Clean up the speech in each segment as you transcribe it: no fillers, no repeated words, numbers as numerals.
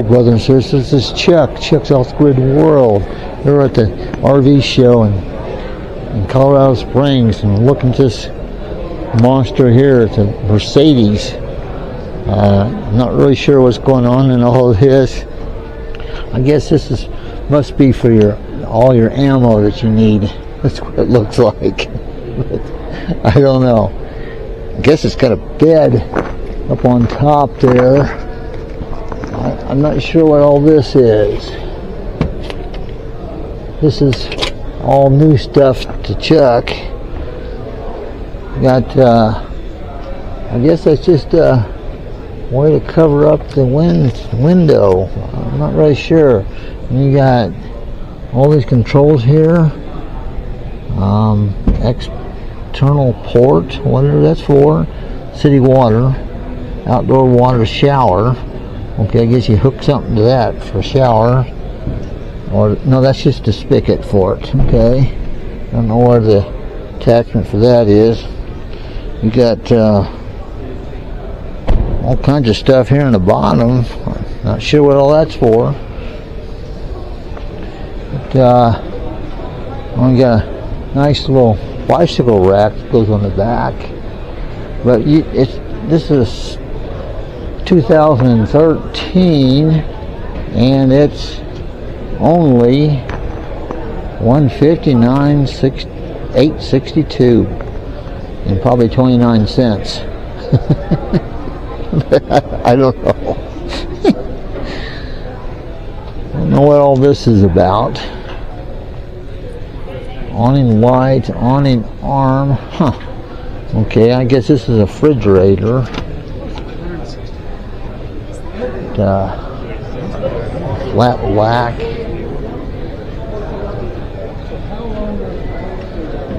brothers and sisters. This is Chuck's Off-Grid World. We're at the RV show in Colorado Springs, and looking at this monster here. It's a Mercedes. Not really sure what's going on in all of this. I guess this must be for all your ammo that you need. That's what it looks like. But I don't know. I guess it's got a bed up on top there. I'm not sure what all this is. This is all new stuff to Chuck. Got, I guess that's just a way to cover up the window. I'm not really sure. And you got all these controls here. External port, whatever that's for. City water, outdoor water shower. Okay, I guess you hook something to that for shower. Or no, that's just a spigot for it. Okay, I don't know where the attachment for that is. You got all kinds of stuff here in the bottom. Not sure what all that's for. But we got a nice little bicycle rack that goes on the back. But this is 2013, and it's only $159,862 and probably 29 cents. I don't know. I don't know what all this is about. Awning light, awning arm. Huh. Okay, I guess this is a refrigerator. Flat black.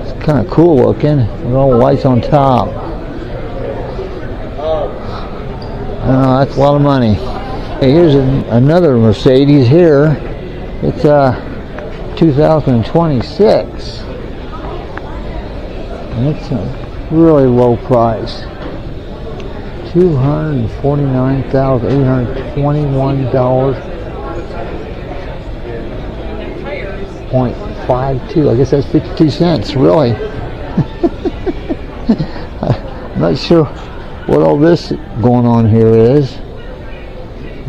It's kind of cool looking with all the lights on top. I don't know, that's a lot of money. Hey, here's another Mercedes here. It's 2026. And it's a really low price. $249,821.52. I guess that's 52 cents, really. I'm not sure what all this going on here is.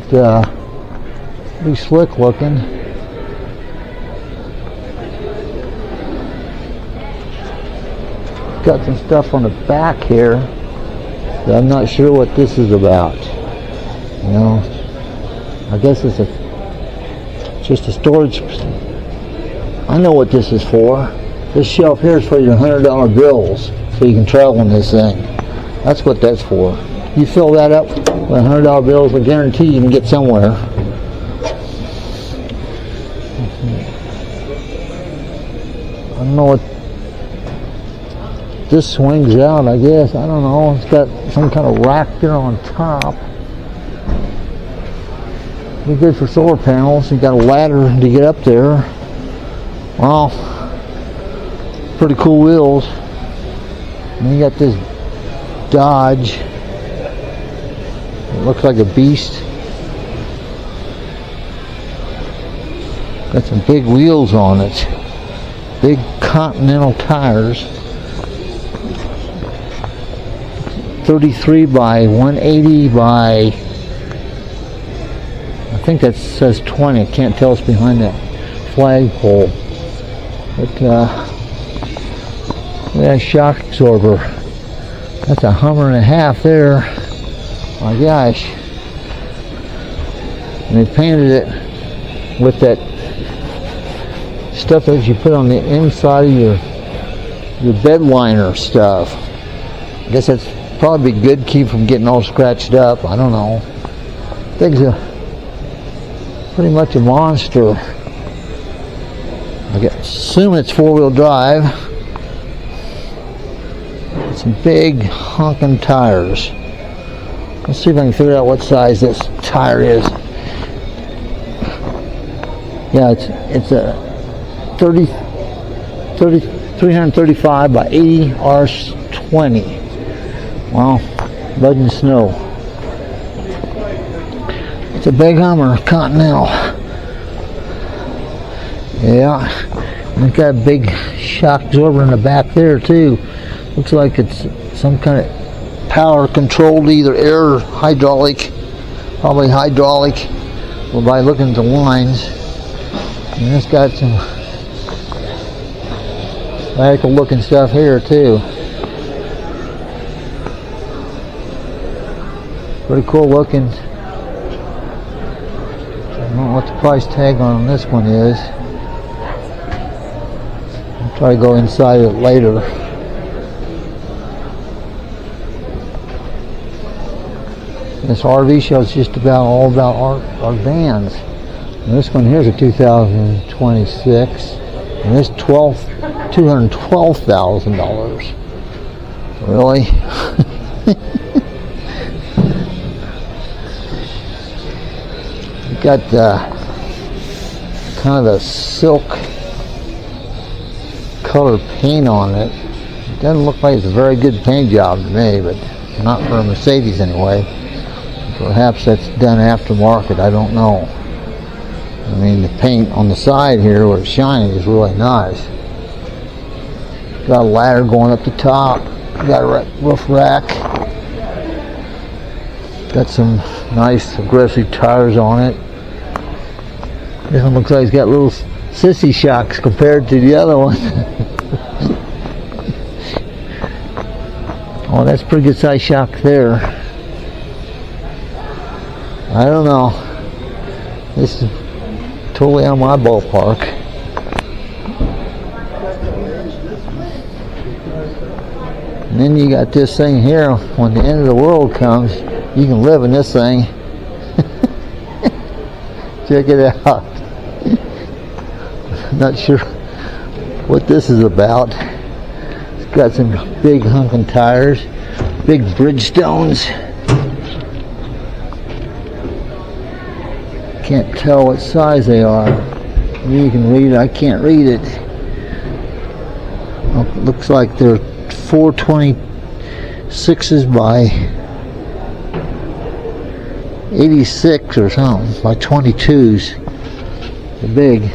It's pretty slick looking. Got some stuff on the back here. I'm not sure what this is about. You know, I guess it's just a storage. I know what this is for. This shelf here is for your $100 bills, so you can travel in this thing. That's what that's for. You fill that up with $100 bills, I guarantee you can get somewhere. I don't know what this swings out, I guess. I don't know. It's got some kind of rack there on top. Be good for solar panels. You got a ladder to get up there. Well, pretty cool wheels. And you got this Dodge. It looks like a beast. Got some big wheels on it. Big Continental tires. 33 by 180 by, I think that says 20. I can't tell, it's behind that flagpole. But yeah, shock absorber. That's a Hummer and a half there. My gosh. And they painted it with that stuff that you put on the inside of your bed liner stuff. I guess that's probably good, keep from getting all scratched up. I don't know. Thing's pretty much a monster. I assume it's four-wheel drive. Some big honking tires. Let's see if I can figure out what size this tire is. Yeah, it's a 335 by 80 R20. Well, mud and snow. It's It's a big Hummer, Continental. Yeah, and it's got a big shock absorber in the back there too. Looks like it's some kind of power controlled, either air or hydraulic. Probably hydraulic. Well, by looking at the lines. And it's got some radical looking stuff here too. Pretty cool looking. I don't know what the price tag on this one is. I'll try to go inside it later. This RV show is just about all about our vans. And this one here is a 2026, and this $212,000. Really? You got kind of a silk color paint on it. It doesn't look like it's a very good paint job to me, but not for a Mercedes anyway. Perhaps that's done aftermarket, I don't know. I mean, the paint on the side here where it's shining is really nice. Got a ladder going up the top. Got a roof rack. Got some nice aggressive tires on it. This one looks like it's got little sissy shocks compared to the other one. Oh, that's a pretty good size shock there. I don't know. This is totally on my ballpark. And then you got this thing here. When the end of the world comes, you can live in this thing. Check it out. Not sure what this is about. It's got some big hunking tires, big Bridgestones. Can't tell what size they are. You can read it. I can't read it. Well, it looks like they're 426s by 86 or something, by 22s. They're big.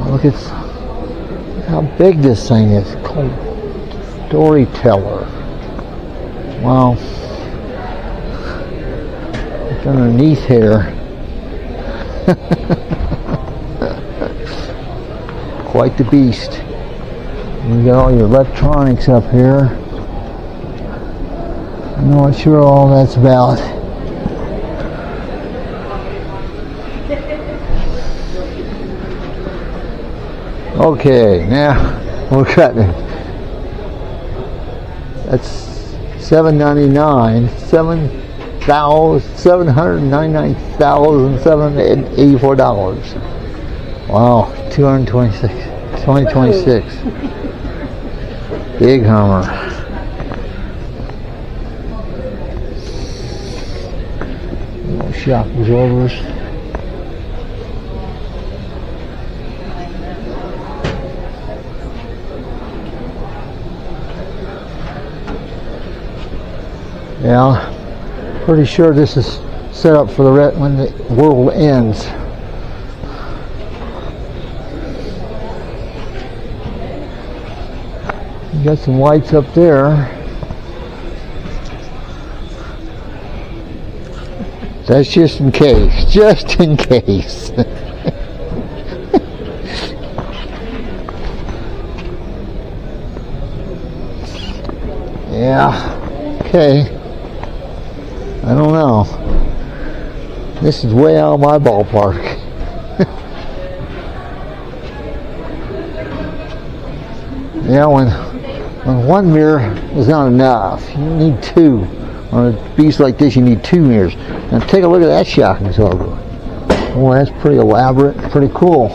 Look at how big this thing is. It's called Storyteller. Wow. It's underneath here. Quite the beast. You got all your electronics up here. I'm not sure all that's about. Okay, now we're cutting it. That's $799, $799,784. Wow, 2026. Big Hummer. Little shock absorbers. Yeah, pretty sure this is set up for when the world ends. You got some lights up there. That's just in case. Just in case. Yeah. Okay. I don't know. This is way out of my ballpark. Yeah, when one mirror is not enough, you need two. On a beast like this, you need two mirrors. Now take a look at that shock absorber. Oh, that's pretty elaborate, pretty cool.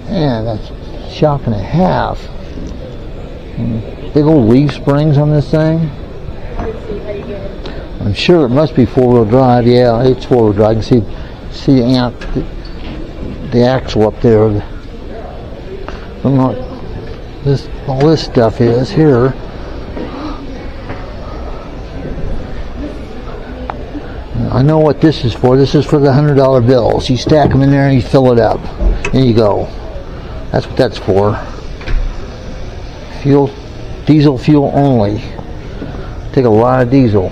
Man, that's a shock and a half. Big old leaf springs on this thing. I'm sure it must be four-wheel drive. Yeah, it's four-wheel drive. I can see the amp the axle up there. I don't know what all this stuff is here. I know what this is for. This is for the $100 bills. You stack them in there and you fill it up. There you go. That's what that's for. Fuel, diesel fuel only. Take a lot of diesel.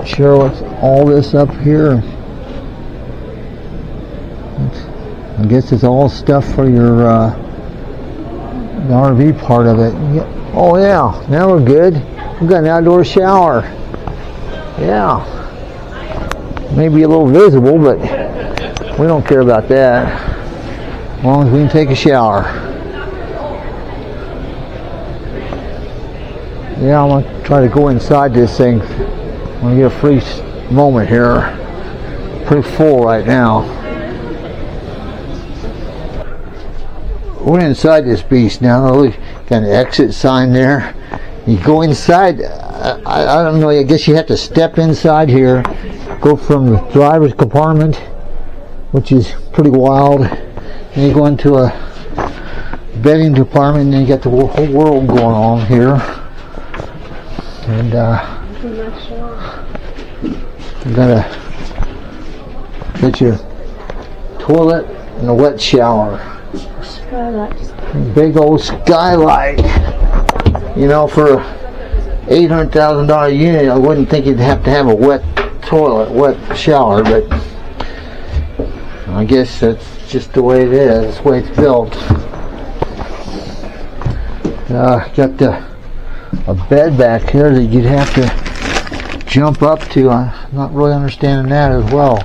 Sure, what's all this up here? I guess it's all stuff for your the RV part of it. Oh yeah, now we're good. We've got an outdoor shower. Yeah, maybe a little visible, but we don't care about that as long as we can take a shower. Yeah, I'm gonna try to go inside this thing. I'm gonna get a free moment here. Pretty full right now. We're inside this beast now. Look, got an exit sign there. You go inside. I don't know. I guess you have to step inside here. Go from the driver's compartment, which is pretty wild. Then you go into a bedding department, and then you got the whole world going on here. And you gotta get your toilet and a wet shower. Skylight. Big old skylight. You know, for $800,000 unit, I wouldn't think you'd have to have a wet toilet, wet shower, but I guess that's just the way it is. That's the way it's built. Got a bed back here that you'd have to jump up to. I'm not really understanding that as well.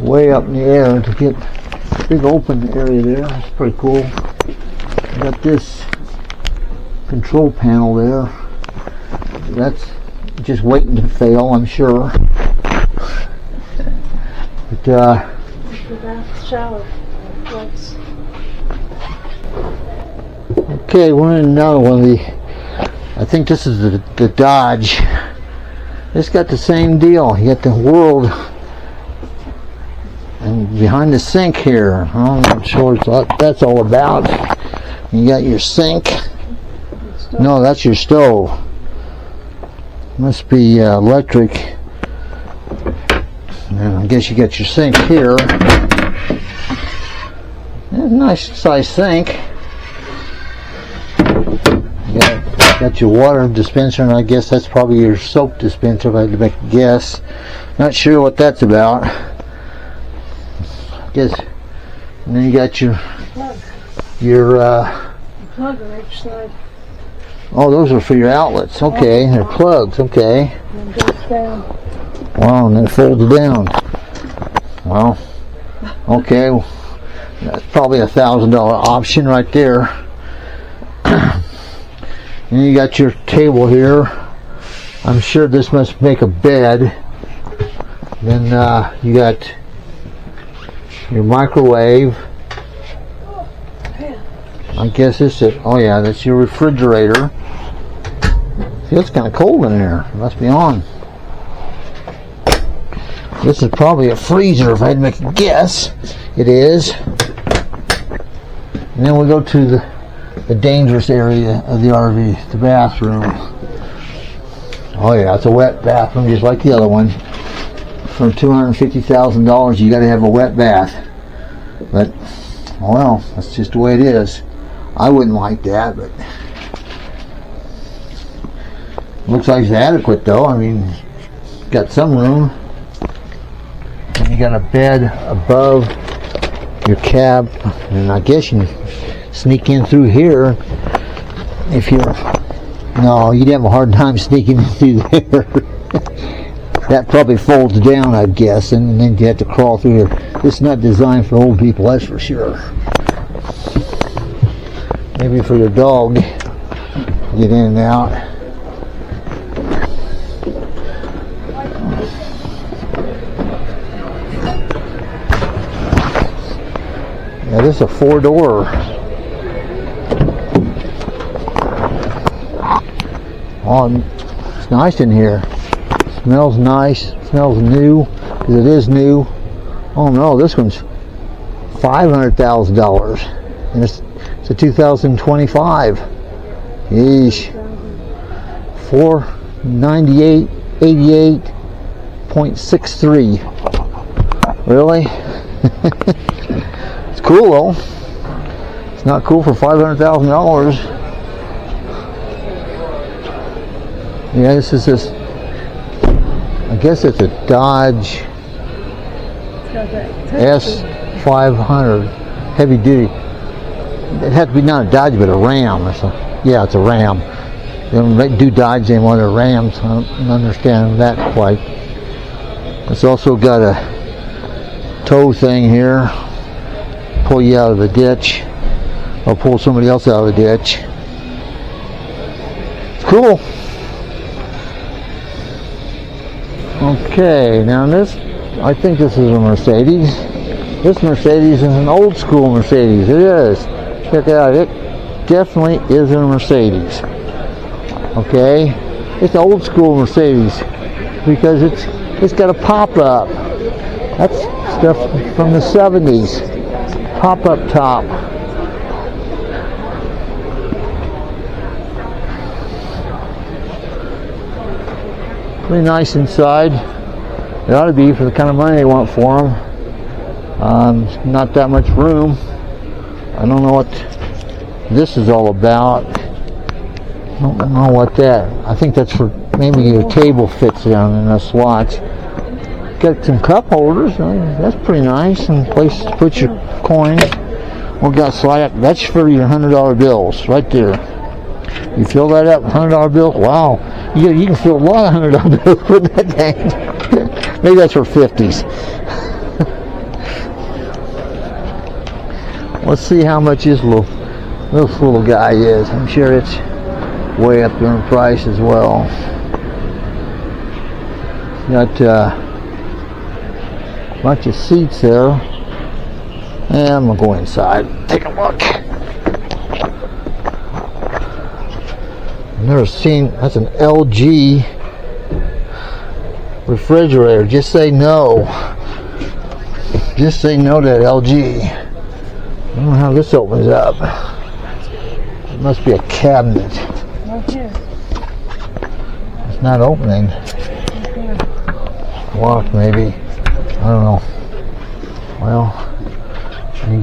Way up in the air to get a big open area there. That's pretty cool. Got this control panel there. That's just waiting to fail, I'm sure. But shower. Okay, we're in another one of the. I think this is the Dodge. It's got the same deal. You got the world, and behind the sink here. I'm not sure what that's all about. You got your sink. No, that's your stove. Must be electric. And I guess you got your sink here. Nice size sink. Got your water dispenser, and I guess that's probably your soap dispenser if I had to make a guess. Not sure what that's about. I guess. And then you got your plug on each side. Oh, those are for your outlets. Okay, they're plugs. Okay. And it goes down. Wow, and then it folds down. Well, okay. That's probably $1,000 option right there. And you got your table here. I'm sure this must make a bed. Then you got your microwave. I guess this is, oh yeah, that's your refrigerator. See, it's kind of cold in there. It must be on. This is probably a freezer if I had to make a guess. It is. And then we go to the dangerous area of the RV, the bathroom. Oh yeah, it's a wet bathroom just like the other one. For $250,000 you got to have a wet bath. But, well, that's just the way it is. I wouldn't like that, but looks like it's adequate though. I mean, got some room. And you got a bed above your cab, and I guess you can sneak in through here if you're. No, you'd have a hard time sneaking in through there. That probably folds down, I'd guess, and then you have to crawl through here. This is not designed for old people, that's for sure. Maybe for your dog, get in and out. Yeah, this is a 4-door. Oh, it's nice in here. Smells nice. Smells new, because it is new. Oh no, this one's $500,000, and it's a 2025. Yeesh. 498.88.63. Really? It's cool though. It's not cool for $500,000. Yeah, this is this. I guess it's a Dodge S500 heavy duty. It had to be not a Dodge but a Ram or something. Yeah, it's a Ram. They don't do Dodge anymore, they're Rams. I don't understand that quite. It's also got a tow thing here. Pull you out of the ditch, or pull somebody else out of the ditch. It's cool. Okay, now this, I think this is a Mercedes. This Mercedes is an old school Mercedes. It is. Check it out. It definitely is a Mercedes. Okay, it's an old school Mercedes because it's got a pop-up. That's stuff from the 70s. Pop-up top. Pretty nice inside. It ought to be for the kind of money they want for them. Not that much room. I don't know what this is all about. I don't know what that. I think that's for maybe your table fits down in the slots. Got some cup holders. That's pretty nice. And place to put your coins. We got slide. That's for your $100 bills right there. You fill that up with $100 bills. Wow. You can fill a lot of $100 bills with that thing. Maybe that's for 50s. Let's see how much this little guy is. I'm sure it's way up there in price as well. Got a bunch of seats there. And I'm gonna go inside, take a look. I've never seen, that's an LG refrigerator. Just say no. Just say no to that LG. I don't know how this opens up. It must be a cabinet. Right here. It's not opening. Locked maybe. I don't know. Well, you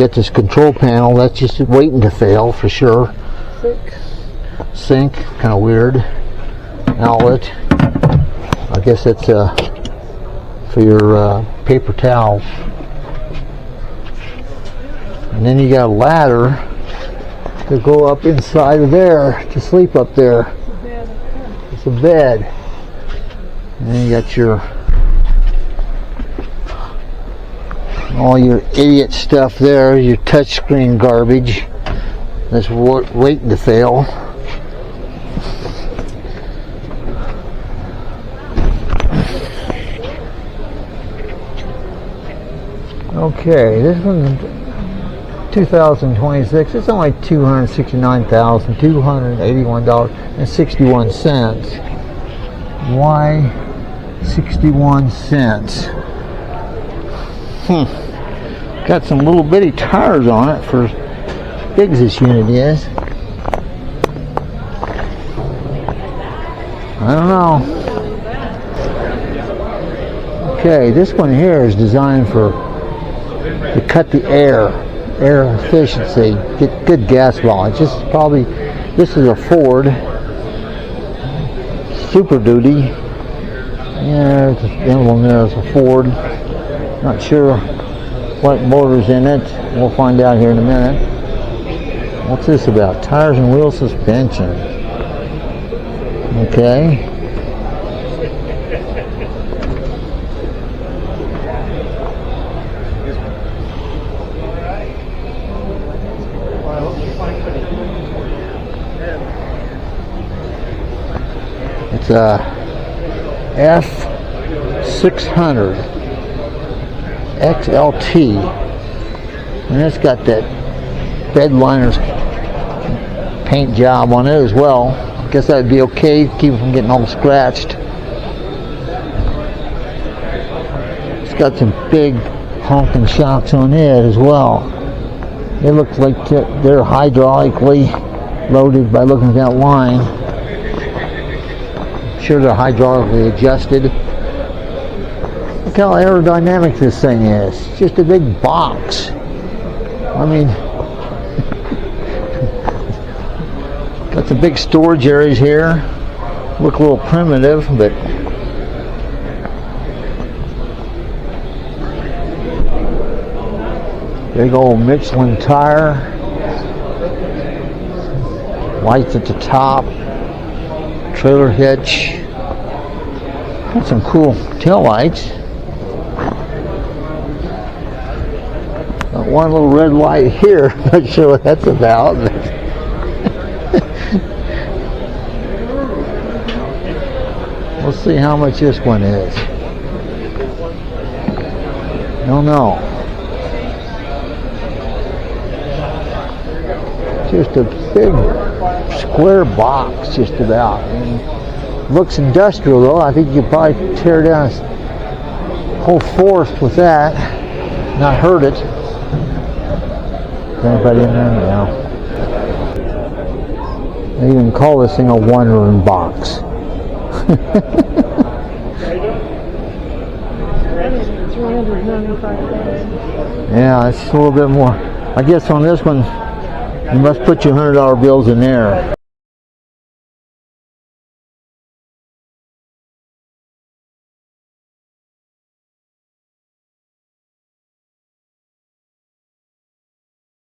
got this control panel that's just waiting to fail for sure. Sink, kind of weird. Outlet. I guess it's for your paper towels. And then you got a ladder to go up inside of there to sleep up there. It's a bed. And then you got your all your idiot stuff there, your touchscreen garbage that's waiting to fail. Okay, this one's 2026. It's only $269,281.61. Why 61 cents? Got some little bitty tires on it for as big as this unit is. I don't know. Okay, this one here is designed to cut the air efficiency, get good gas mileage. This is a Ford Super Duty. Yeah, the emblem there is a Ford. Not sure what motor's in it. We'll find out here in a minute. What's this about? Tires and wheel suspension. Okay. It's a F600 XLT, and it's got that bed liners paint job on it as well. guess that'd be okay, keep it from getting all scratched. It's got some big honking shocks on it as well. It looks like they're hydraulically loaded by looking at that line. I'm sure they're hydraulically adjusted. Look how aerodynamic this thing is. It's just a big box. I mean, got some big storage areas here. Look a little primitive, but big old Michelin tire. Lights at the top. Trailer hitch. Got some cool tail lights. Got one little red light here. Not sure what that's about. We'll see how much this one is. Don't know. Just a big square box, just about. And looks industrial though. I think you could probably tear down a whole forest with that, not hurt it. Is anybody in there now? They even call this thing a one-room box. Yeah, it's a little bit more. I guess on this one, you must put your $100 bills in there.